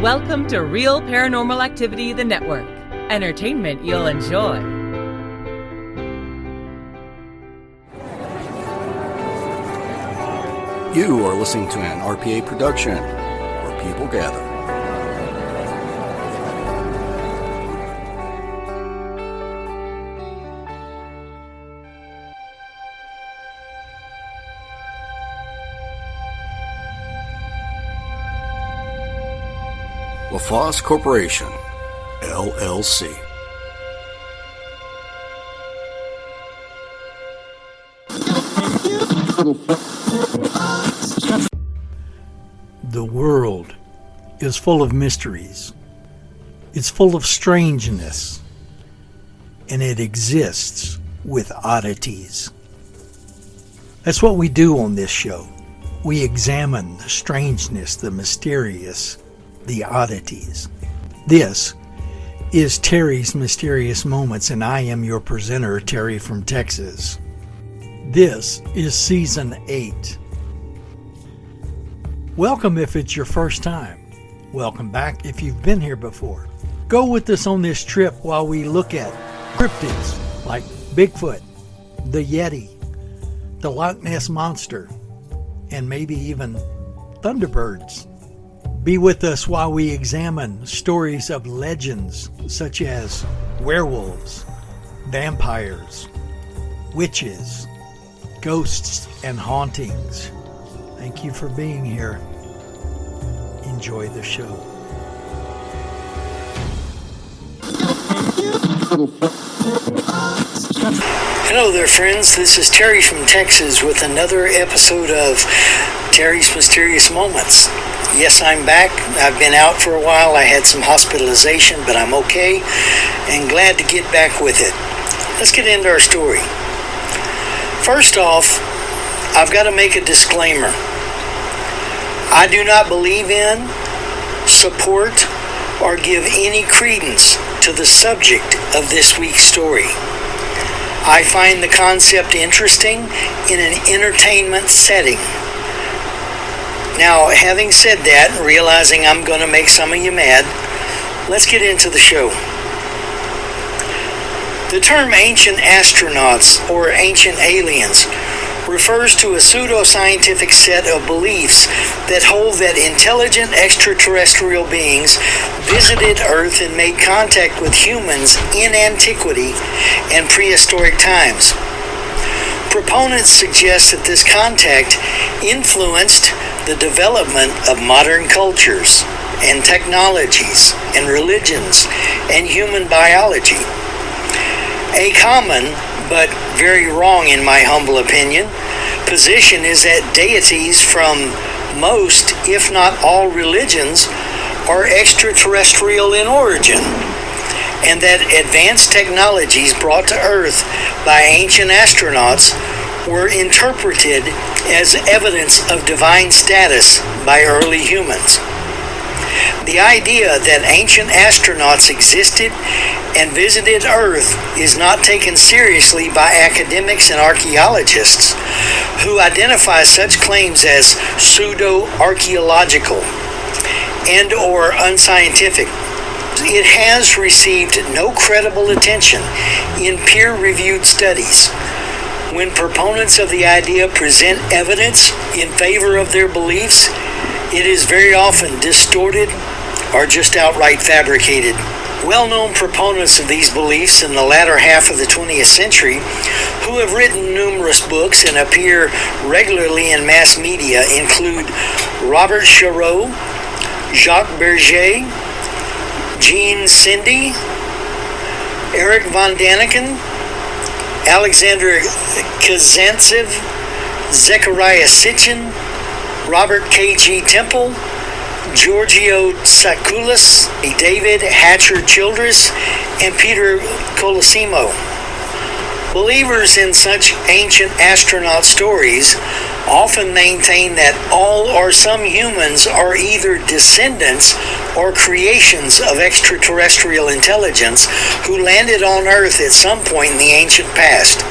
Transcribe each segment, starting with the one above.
Welcome to Real Paranormal Activity, the network. Entertainment you'll enjoy. You are listening to an RPA production, where people gather. LaFosse Corporation, LLC. The world is full of mysteries. It's full of strangeness. And it exists with oddities. That's what we do on this show. We examine the strangeness, the mysterious, the oddities. This is Terry's Mysterious Moments, and I am your presenter, Terry from Texas. This is Season 8. Welcome if it's your first time. Welcome back if you've been here before. Go with us on this trip while we look at cryptids like Bigfoot, the Yeti, the Loch Ness Monster, and maybe even Thunderbirds. Be with us while we examine stories of legends such as werewolves, vampires, witches, ghosts, and hauntings. Thank you for being here. Enjoy the show. Hello there, friends. This is Terry from Texas with another episode of Terry's Mysterious Moments. Yes, I'm back. I've been out for a while. I had some hospitalization, but I'm okay and glad to get back with it. Let's get into our story. First off, I've got to make a disclaimer. I do not believe in, support, or give any credence to the subject of this week's story. I find the concept interesting in an entertainment setting. Now, having said that, realizing I'm going to make some of you mad, let's get into the show. The term ancient astronauts or ancient aliens refers to a pseudoscientific set of beliefs that hold that intelligent extraterrestrial beings visited Earth and made contact with humans in antiquity and prehistoric times. Proponents suggest that this contact influenced the development of modern cultures and technologies and religions and human biology. A common, but very wrong in my humble opinion, position is that deities from most, if not all, religions are extraterrestrial in origin, and that advanced technologies brought to Earth by ancient astronauts were interpreted as evidence of divine status by early humans. The idea that ancient astronauts existed and visited Earth is not taken seriously by academics and archaeologists who identify such claims as pseudo-archaeological and or unscientific. It has received no credible attention in peer-reviewed studies. When proponents of the idea present evidence in favor of their beliefs, it is very often distorted or just outright fabricated. Well-known proponents of these beliefs in the latter half of the 20th century, who have written numerous books and appear regularly in mass media, include Robert Charot, Jacques Berger, Gene Cindy, Eric von Daniken, Alexander Kazantsev, Zechariah Sitchin, Robert K.G. Temple, Giorgio Tsakoulis, David Hatcher Childress, and Peter Colosimo. Believers in such ancient astronaut stories often maintain that all or some humans are either descendants or creations of extraterrestrial intelligence who landed on Earth at some point in the ancient past.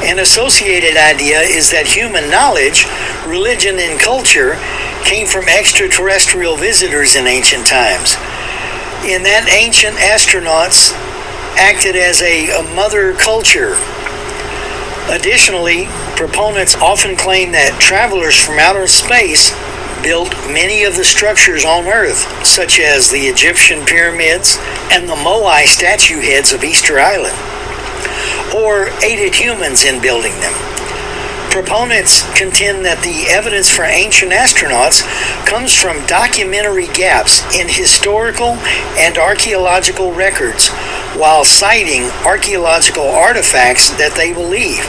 An associated idea is that human knowledge, religion, and culture came from extraterrestrial visitors in ancient times. In that, ancient astronauts acted as a mother culture. Additionally, proponents often claim that travelers from outer space built many of the structures on Earth, such as the Egyptian pyramids and the Moai statue heads of Easter Island, or aided humans in building them. Proponents contend that the evidence for ancient astronauts comes from documentary gaps in historical and archaeological records, while citing archaeological artifacts that they believe,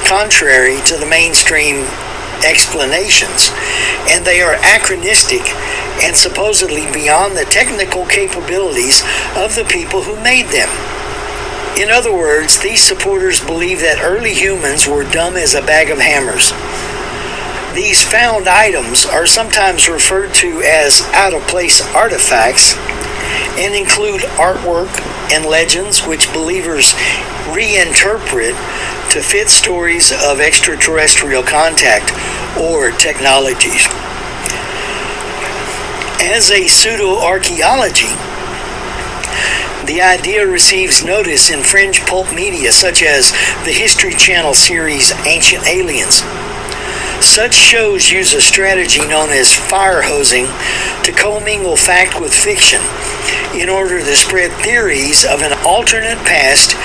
contrary to the mainstream explanations, and they are anachronistic and supposedly beyond the technical capabilities of the people who made them. In other words, these supporters believe that early humans were dumb as a bag of hammers. These found items are sometimes referred to as out-of-place artifacts and include artwork and legends which believers reinterpret to fit stories of extraterrestrial contact or technologies. As a pseudo-archaeology, the idea receives notice in fringe pulp media such as the History Channel series Ancient Aliens. Such shows use a strategy known as fire hosing to commingle fact with fiction in order to spread theories of an alternate past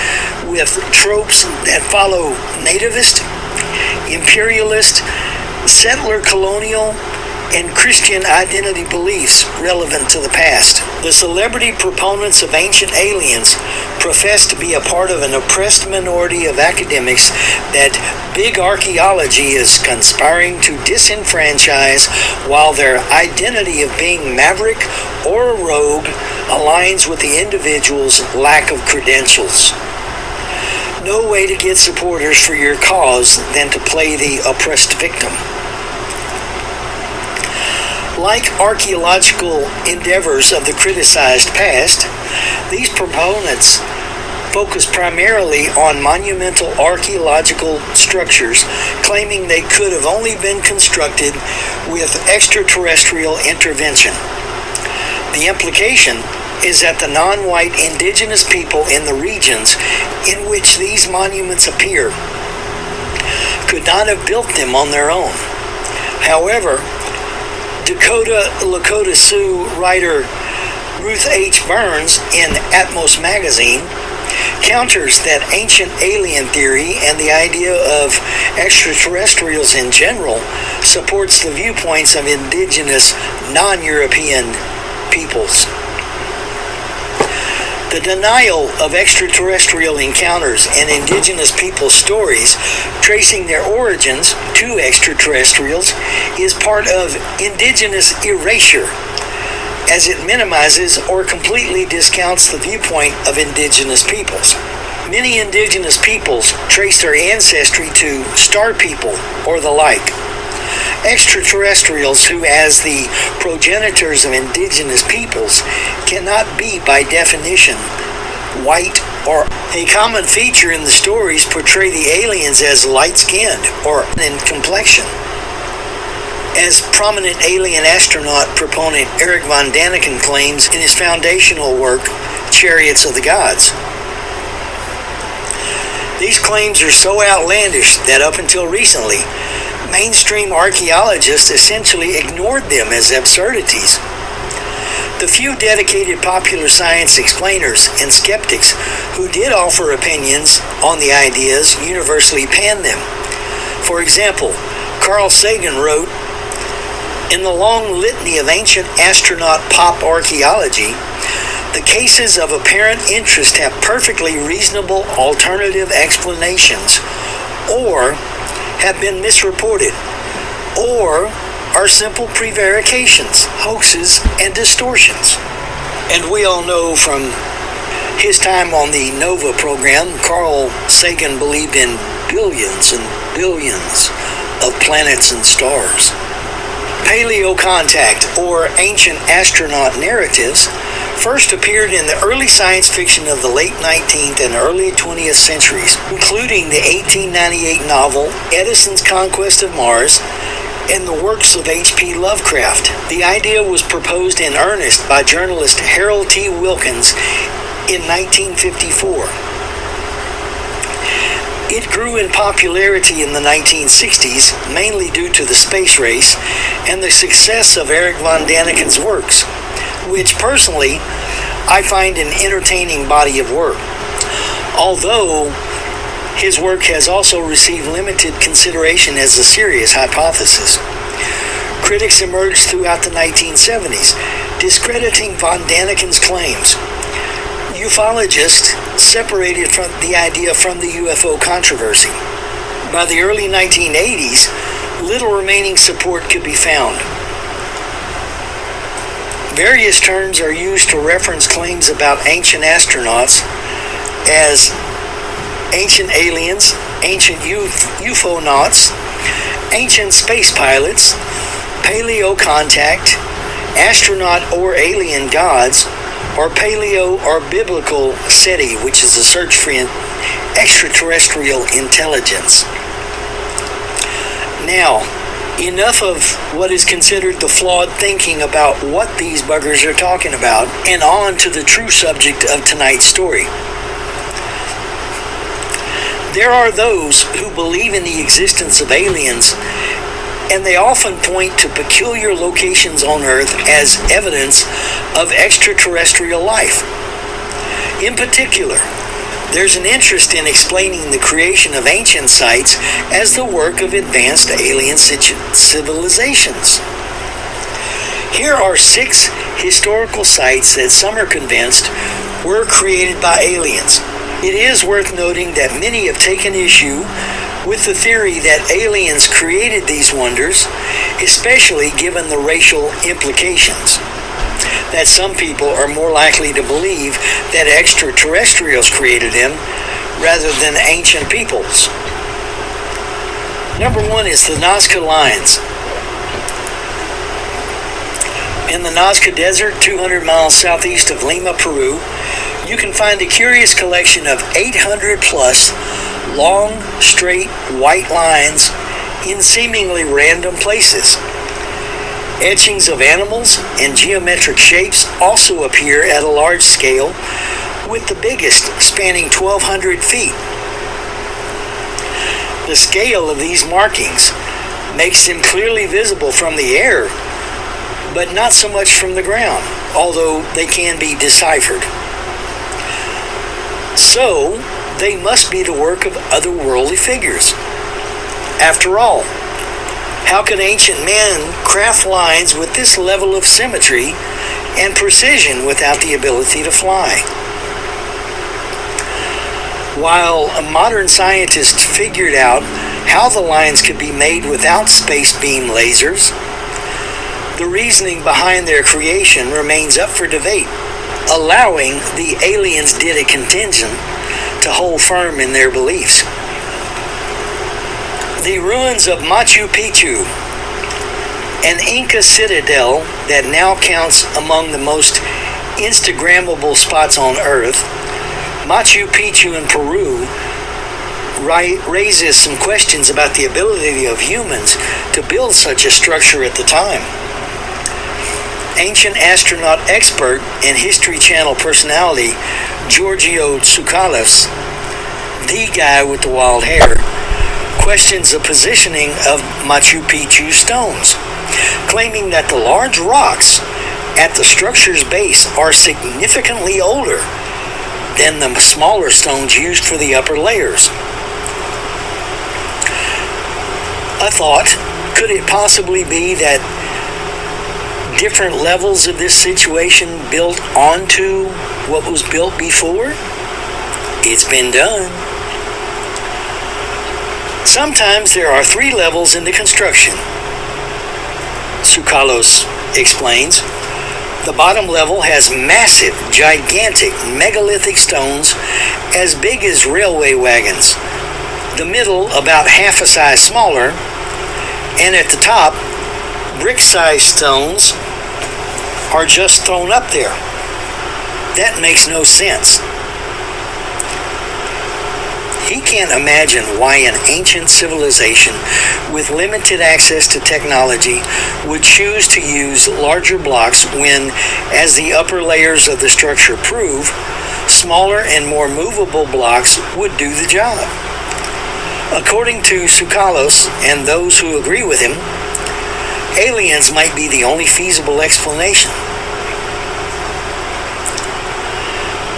with tropes that follow nativist, imperialist, settler colonial, and Christian identity beliefs relevant to the past. The celebrity proponents of ancient aliens profess to be a part of an oppressed minority of academics that big archaeology is conspiring to disenfranchise, while their identity of being maverick or a rogue aligns with the individual's lack of credentials. No way to get supporters for your cause than to play the oppressed victim. Like archaeological endeavors of the criticized past, these proponents focus primarily on monumental archaeological structures, claiming they could have only been constructed with extraterrestrial intervention. The implication is that the non-white indigenous people in the regions in which these monuments appear could not have built them on their own. However, Lakota Sioux writer Ruth H. Burns in Atmos magazine counters that ancient alien theory, and the idea of extraterrestrials in general supports the viewpoints of indigenous non-European peoples. The denial of extraterrestrial encounters and indigenous people's stories tracing their origins to extraterrestrials is part of indigenous erasure, as it minimizes or completely discounts the viewpoint of indigenous peoples. Many indigenous peoples trace their ancestry to star people or the like. Extraterrestrials, who as the progenitors of indigenous peoples cannot be by definition white, or a common feature in the stories portray the aliens as light-skinned or in complexion. As prominent alien astronaut proponent Eric von Daniken claims in his foundational work, Chariots of the Gods. These claims are so outlandish that up until recently, mainstream archaeologists essentially ignored them as absurdities. The few dedicated popular science explainers and skeptics who did offer opinions on the ideas universally panned them. For example, Carl Sagan wrote, "In the long litany of ancient astronaut pop archaeology, the cases of apparent interest have perfectly reasonable alternative explanations, or have been misreported, or are simple prevarications, hoaxes, and distortions." And we all know from his time on the NOVA program, Carl Sagan believed in billions and billions of planets and stars. Paleocontact, or ancient astronaut narratives, first appeared in the early science fiction of the late 19th and early 20th centuries, including the 1898 novel Edison's Conquest of Mars and the works of H.P. Lovecraft. The idea was proposed in earnest by journalist Harold T. Wilkins in 1954. It grew in popularity in the 1960s, mainly due to the space race and the success of Eric von Daniken's works, which personally I find an entertaining body of work. Although his work has also received limited consideration as a serious hypothesis. Critics emerged throughout the 1970s, discrediting von Daniken's claims. Ufologists separated from the idea from the UFO controversy. By the early 1980s, little remaining support could be found. Various terms are used to reference claims about ancient astronauts as ancient aliens, ancient UFOnauts, ancient space pilots, paleo contact, astronaut or alien gods, or paleo or biblical SETI, which is a search for extraterrestrial intelligence. Now, enough of what is considered the flawed thinking about what these buggers are talking about, and on to the true subject of tonight's story. There are those who believe in the existence of aliens, and they often point to peculiar locations on Earth as evidence of extraterrestrial life. In particular, there's an interest in explaining the creation of ancient sites as the work of advanced alien civilizations. Here are 6 historical sites that some are convinced were created by aliens. It is worth noting that many have taken issue with the theory that aliens created these wonders, especially given the racial implications. That some people are more likely to believe that extraterrestrials created them rather than ancient peoples. Number 1 is the Nazca Lines. In the Nazca Desert, 200 miles southeast of Lima, Peru, you can find a curious collection of 800 plus long, straight, white lines in seemingly random places. Etchings of animals and geometric shapes also appear at a large scale, with the biggest spanning 1,200 feet. The scale of these markings makes them clearly visible from the air, but not so much from the ground, although they can be deciphered. So, they must be the work of otherworldly figures. After all, how could ancient men craft lines with this level of symmetry and precision without the ability to fly? While modern scientists figured out how the lines could be made without space beam lasers, the reasoning behind their creation remains up for debate, allowing the aliens did a contingent to hold firm in their beliefs. The ruins of Machu Picchu, an Inca citadel that now counts among the most Instagrammable spots on Earth, Machu Picchu in Peru raises some questions about the ability of humans to build such a structure at the time. Ancient astronaut expert and History Channel personality Giorgio Tsoukalos, the guy with the wild hair, questions the positioning of Machu Picchu stones, claiming that the large rocks at the structure's base are significantly older than the smaller stones used for the upper layers. A thought, could it possibly be that different levels of this situation built onto what was built before? It's been done. Sometimes there are 3 levels in the construction, Tsoukalos explains. The bottom level has massive, gigantic, megalithic stones as big as railway wagons. The middle about half a size smaller, and at the top, brick-sized stones are just thrown up there. That makes no sense. he can't imagine why an ancient civilization with limited access to technology would choose to use larger blocks when, as the upper layers of the structure prove, smaller and more movable blocks would do the job. According to Tsoukalos and those who agree with him, aliens might be the only feasible explanation.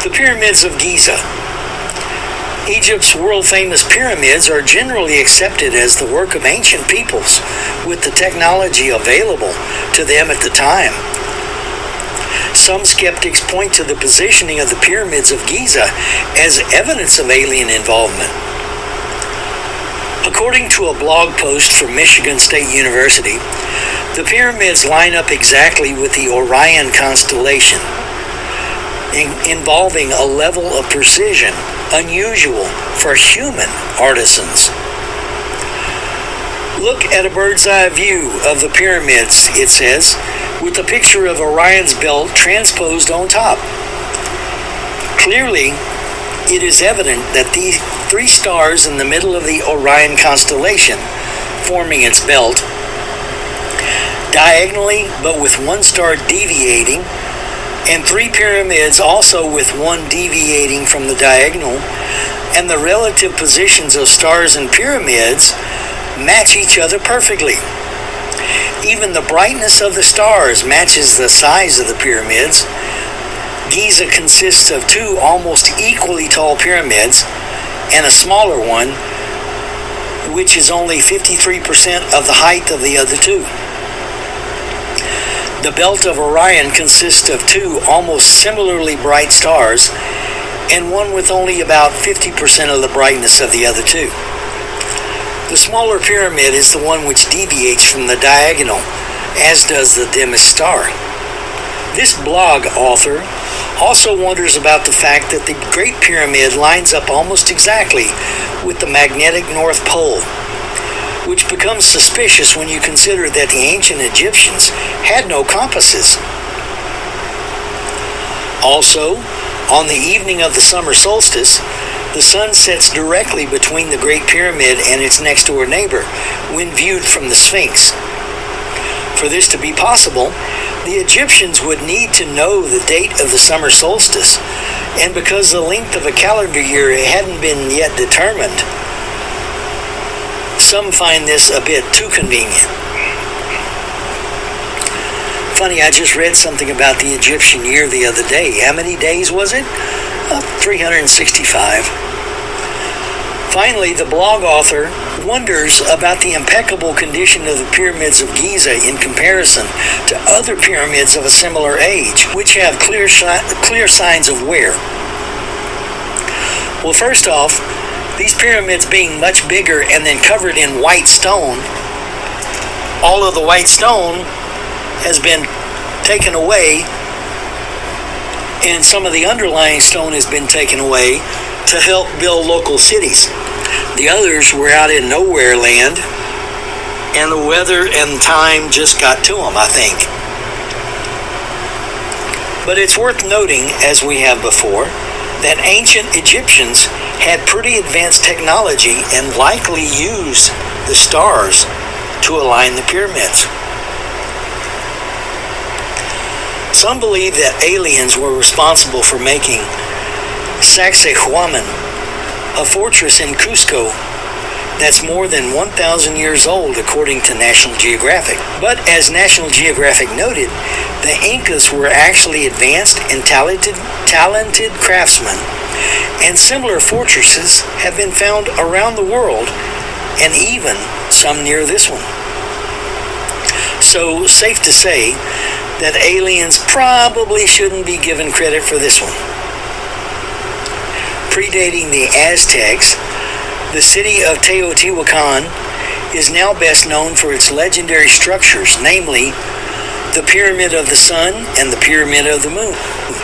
The Pyramids of Giza. Egypt's world-famous pyramids are generally accepted as the work of ancient peoples with the technology available to them at the time. Some skeptics point to the positioning of the Pyramids of Giza as evidence of alien involvement. According to a blog post from Michigan State University, the pyramids line up exactly with the Orion constellation, involving a level of precision unusual for human artisans. Look at a bird's eye view of the pyramids, it says, with a picture of Orion's belt transposed on top. Clearly, it is evident that the 3 stars in the middle of the Orion constellation, forming its belt, diagonally but with 1 star deviating, and 3 pyramids also with 1 deviating from the diagonal, and the relative positions of stars and pyramids match each other perfectly. Even the brightness of the stars matches the size of the pyramids. Giza consists of 2 almost equally tall pyramids and a smaller one, which is only 53% of the height of the other 2. The belt of Orion consists of 2 almost similarly bright stars and one with only about 50% of the brightness of the other 2. The smaller pyramid is the one which deviates from the diagonal, as does the dimmest star. This blog author also wonders about the fact that the Great Pyramid lines up almost exactly with the magnetic North Pole, which becomes suspicious when you consider that the ancient Egyptians had no compasses. Also, on the evening of the summer solstice, the sun sets directly between the Great Pyramid and its next-door neighbor when viewed from the Sphinx. For this to be possible, the Egyptians would need to know the date of the summer solstice, and because the length of a calendar year hadn't been yet determined, some find this a bit too convenient. Funny, I just read something about the Egyptian year the other day. How many days was it? 365. Finally, the blog author wonders about the impeccable condition of the pyramids of Giza in comparison to other pyramids of a similar age, which have clear signs of wear. Well, first off, these pyramids being much bigger and then covered in white stone, all of the white stone has been taken away, and some of the underlying stone has been taken away to help build local cities. The others were out in nowhere land, and the weather and time just got to them, I think. But it's worth noting, as we have before, that ancient Egyptians had pretty advanced technology and likely used the stars to align the pyramids. Some believe that aliens were responsible for making Sacsayhuaman, a fortress in Cusco that's more than 1,000 years old according to National Geographic. But as National Geographic noted, the Incas were actually advanced and talented craftsmen, and similar fortresses have been found around the world, and even some near this one. So, safe to say that aliens probably shouldn't be given credit for this one. Predating the Aztecs, the city of Teotihuacan is now best known for its legendary structures, namely the Pyramid of the Sun and the Pyramid of the Moon.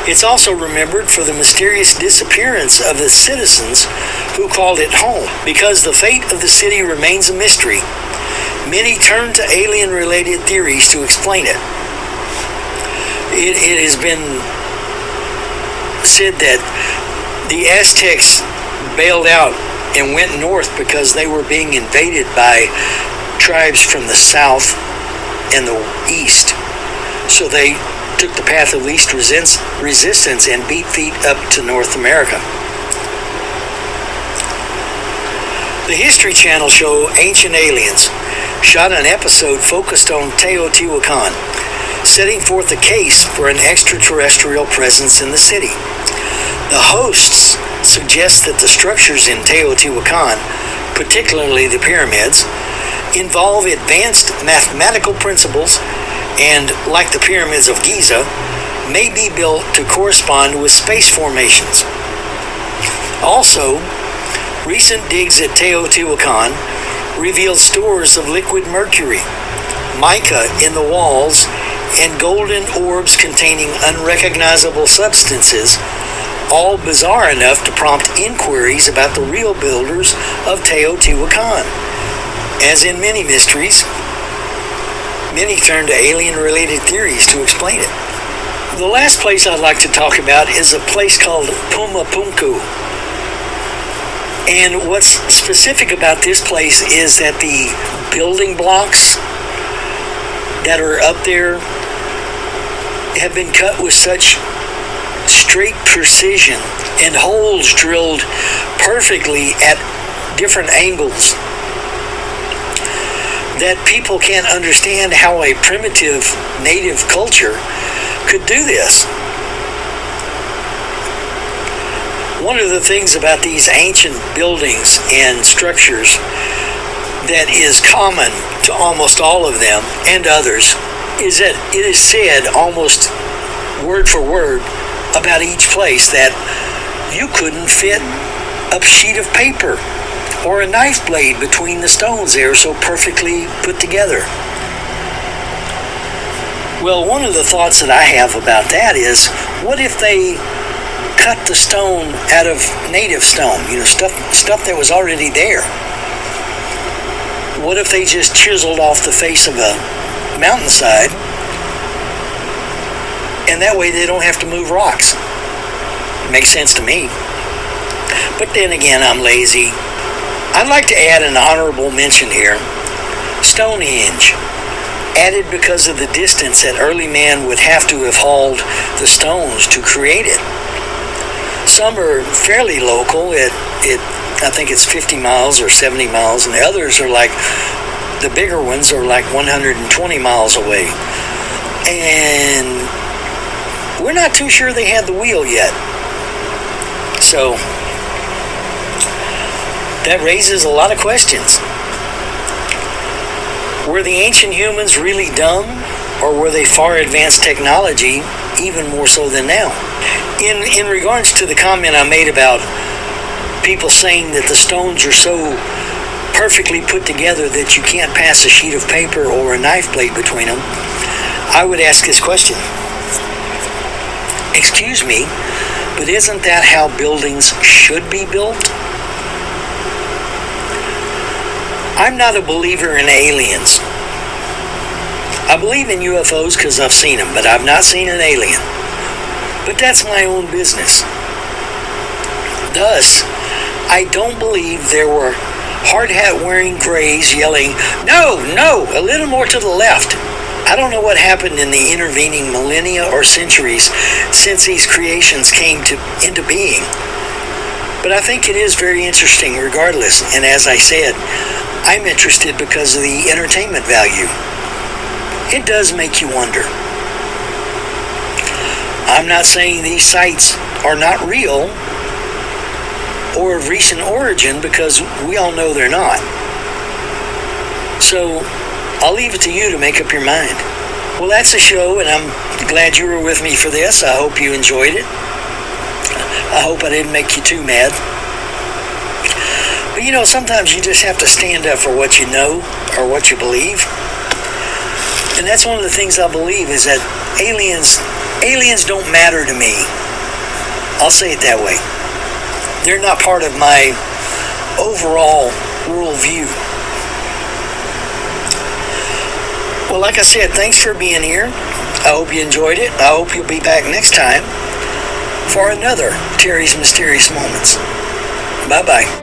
It's also remembered for the mysterious disappearance of the citizens who called it home. Because the fate of the city remains a mystery, many turn to alien-related theories to explain it. It has been said that the Aztecs bailed out and went north because they were being invaded by tribes from the south and the east. So they took the path of least resistance and beat feet up to North America. The History Channel show Ancient Aliens shot an episode focused on Teotihuacan, setting forth a case for an extraterrestrial presence in the city. The hosts suggest that the structures in Teotihuacan, particularly the pyramids, involve advanced mathematical principles and, like the pyramids of Giza, may be built to correspond with space formations. Also, recent digs at Teotihuacan revealed stores of liquid mercury, mica in the walls, and golden orbs containing unrecognizable substances, all bizarre enough to prompt inquiries about the real builders of Teotihuacan. As in many mysteries, many turn to alien-related theories to explain it. The last place I'd like to talk about is a place called Pumapunku. And what's specific about this place is that the building blocks that are up there have been cut with such straight precision and holes drilled perfectly at different angles that people can't understand how a primitive native culture could do this. One of the things about these ancient buildings and structures that is common to almost all of them and others is that it is said almost word for word about each place that you couldn't fit a sheet of paper or a knife blade between the stones. They are so perfectly put together. Well, one of the thoughts that I have about that is, what if they cut the stone out of native stone, stuff that was already there? What if they just chiseled off the face of a mountainside, and that way they don't have to move rocks? Makes sense to me. But then again, I'm lazy. I'd like to add an honorable mention here. Stonehenge, added because of the distance that early man would have to have hauled the stones to create it. Some are fairly local. I think it's 50 miles or 70 miles, and the others are like, the bigger ones are like 120 miles away. And we're not too sure they had the wheel yet. So that raises a lot of questions. Were the ancient humans really dumb, or were they far advanced technology, even more so than now? In regards to the comment I made about people saying that the stones are so perfectly put together that you can't pass a sheet of paper or a knife blade between them, I would ask this question. Excuse me, but isn't that how buildings should be built? I'm not a believer in aliens. I believe in UFOs because I've seen them, but I've not seen an alien. But that's my own business. Thus, I don't believe there were hard hat wearing grays yelling, "No, no, a little more to the left." I don't know what happened in the intervening millennia or centuries since these creations came into being. But I think it is very interesting regardless, and as I said, I'm interested because of the entertainment value. It does make you wonder. I'm not saying these sites are not real or of recent origin, because we all know they're not. So I'll leave it to you to make up your mind. Well, that's the show, and I'm glad you were with me for this. I hope you enjoyed it. I hope I didn't make you too mad. But sometimes you just have to stand up for what you know or what you believe. And that's one of the things I believe, is that aliens don't matter to me. I'll say it that way. They're not part of my overall worldview. Well, like I said, thanks for being here. I hope you enjoyed it. I hope you'll be back next time for another Terry's Mysterious Moments. Bye-bye.